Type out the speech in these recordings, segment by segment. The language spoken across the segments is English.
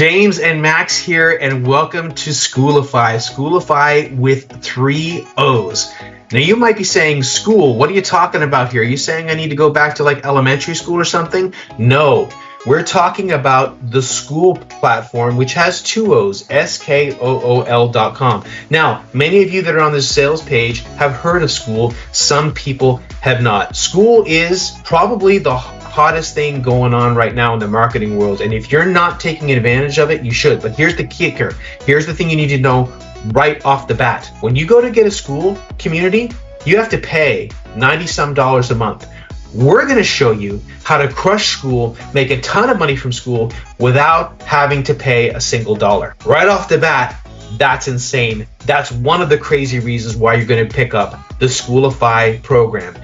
James and Max here, and welcome to Skooolify. Skooolify with 3 O's. Now you might be saying, Skool, what are you talking about here? Are you saying I need to go back to like elementary school or something? No, we're talking about the Skool platform, which has 2 O's, Skool.com. Now, many of you that are on this sales page have heard of Skool. Some people have not. Skool is probably the hottest thing going on right now in the marketing world, and if you're not taking advantage of it, you should. But here's the kicker. Here's the thing you need to know right off the bat. When you go to get a Skool community, you have to pay $90-some a month. We're going to show you how to crush Skool, make a ton of money from Skool without having to pay a single dollar. Right off the bat, that's insane. That's one of the crazy reasons why you're going to pick up the Skoolify program.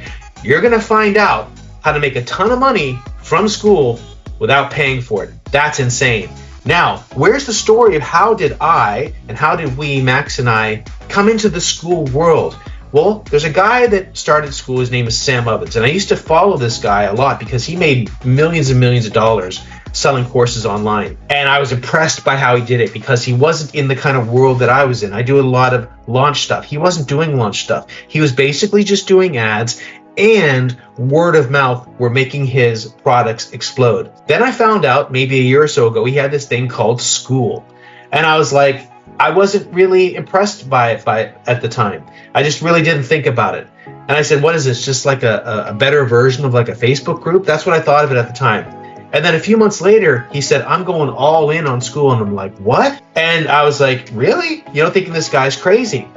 You're going to find out how to make a ton of money from Skool without paying for it. That's insane. Now, where's the story of how did I and how did we, Max and I, come into the Skool world? Well, there's a guy that started Skool. His name is Sam Ovens, and I used to follow this guy a lot because he made millions and millions of dollars selling courses online. And I was impressed by how he did it because he wasn't in the kind of world that I was in. I do a lot of launch stuff. He wasn't doing launch stuff. He was basically just doing ads, and word of mouth were making his products explode. Then I found out maybe a year or so ago he had this thing called Skool, and I was like, I wasn't really impressed by it at the time. I just really didn't think about it. And I said, what is this, just like a better version of like a Facebook group? That's what I thought of it at the time. And then a few months later, he said, I'm going all in on Skool. And I'm like, what? And I was like, really? You know, thinking this guy's crazy.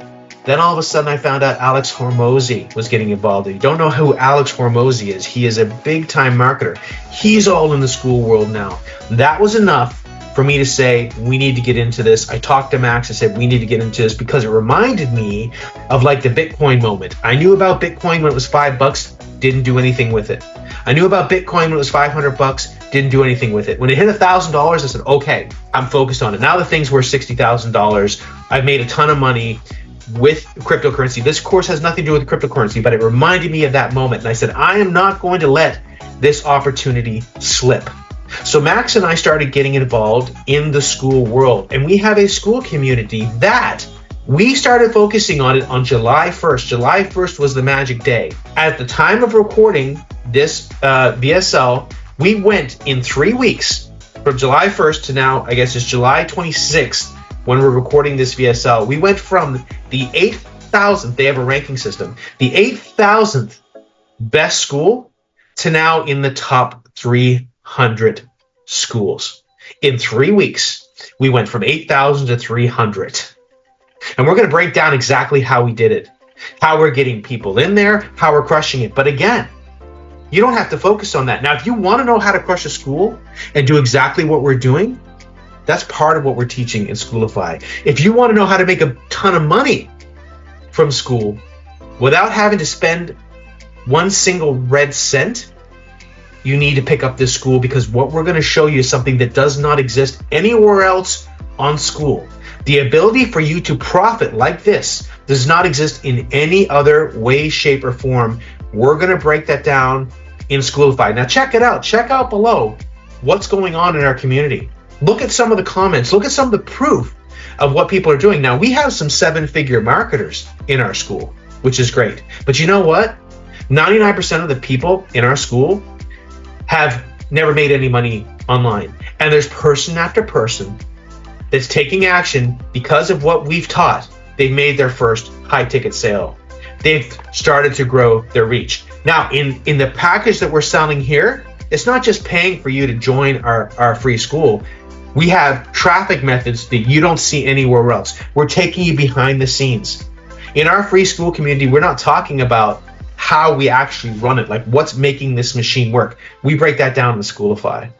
Then all of a sudden I found out Alex Hormozi was getting involved. If you don't know who Alex Hormozi is, he is a big time marketer. He's all in the Skool world now. That was enough for me to say, we need to get into this. I talked to Max, I said, we need to get into this because it reminded me of like the Bitcoin moment. I knew about Bitcoin when it was $5, didn't do anything with it. I knew about Bitcoin when it was $500, didn't do anything with it. When it hit $1,000, I said, okay, I'm focused on it. Now the thing's worth $60,000. I've made a ton of money with cryptocurrency. This course has nothing to do with cryptocurrency, but it reminded me of that moment. And I said, I am not going to let this opportunity slip. So Max and I started getting involved in the Skool world, and we have a Skool community that we started focusing on it on July 1st. July 1st was the magic day. At the time of recording this VSL, we went in 3 weeks from July 1st to now, I guess it's July 26th when we're recording this VSL. We went from the 8,000th, they have a ranking system, the 8,000th best school to now in the top 300 schools. In 3 weeks, we went from 8,000 to 300. And we're going to break down exactly how we did it, how we're getting people in there, how we're crushing it. But again, you don't have to focus on that. Now, if you want to know how to crush a school and do exactly what we're doing, that's part of what we're teaching in Skoolify. If you want to know how to make a ton of money from Skool without having to spend one single red cent, you need to pick up this Skool, because what we're going to show you is something that does not exist anywhere else on Skool. The ability for you to profit like this does not exist in any other way, shape, or form. We're going to break that down in Skoolify. Now check it out. Check out below what's going on in our community. Look at some of the comments. Look at some of the proof of what people are doing. Now, we have some 7-figure marketers in our school, which is great. But you know what? 99% of the people in our school have never made any money online. And there's person after person that's taking action because of what we've taught. They've made their first high-ticket sale. They've started to grow their reach. Now, in the package that we're selling here, it's not just paying for you to join our free school. We have traffic methods that you don't see anywhere else. We're taking you behind the scenes. In our free school community, we're not talking about how we actually run it, like what's making this machine work. We break that down in Skoolify.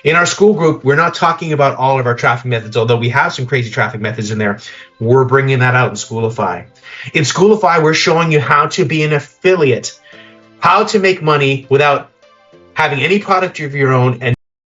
In our school group, we're not talking about all of our traffic methods, although we have some crazy traffic methods in there. We're bringing that out in Skoolify. In Skoolify, we're showing you how to be an affiliate, how to make money without having any product of your own and